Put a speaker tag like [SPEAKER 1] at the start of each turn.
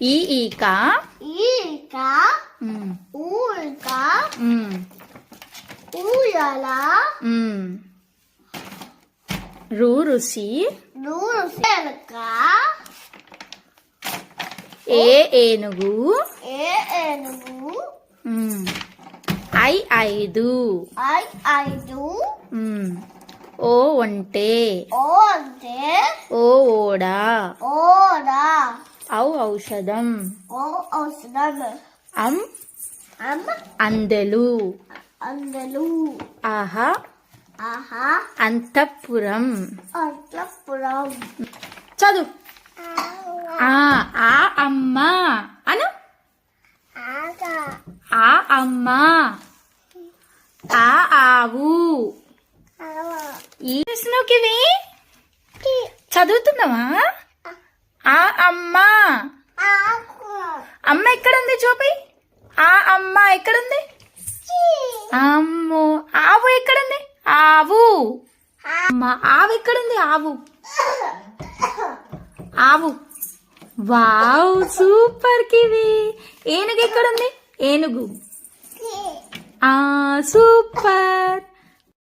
[SPEAKER 1] ఈక
[SPEAKER 2] ఊక ఊయల
[SPEAKER 1] ఋషి
[SPEAKER 2] ఎలుక
[SPEAKER 1] ఏనుగు
[SPEAKER 2] ఏనుగు
[SPEAKER 1] ఐదు
[SPEAKER 2] ఐదు
[SPEAKER 1] ఓ ఒంటె
[SPEAKER 2] అంటే
[SPEAKER 1] ఓడ
[SPEAKER 2] ఓడా
[SPEAKER 1] ఔషధం
[SPEAKER 2] ఔషధం
[SPEAKER 1] అందెలు
[SPEAKER 2] అందలు
[SPEAKER 1] ఆహా
[SPEAKER 2] ఆహా
[SPEAKER 1] అంతఃపురం
[SPEAKER 2] అంతఃపురం
[SPEAKER 1] చదువు ఆ అమ్మ అను ఆ అమ్మ ఆ ఆవు ఈ ఇవి చదువుతున్నావా ఆ అమ్మ అమ్మ ఎక్కడుంది చూపి ఆ అమ్మ ఎక్కడుంది అమ్మో ఆవు ఎక్కడుంది ఆవు అమ్మ ఆవు ఎక్కడుంది ఆవు ఆవు వావ్ సూపర్ కివి ఏనుగు ఎక్కడుంది ఏనుగు సూపర్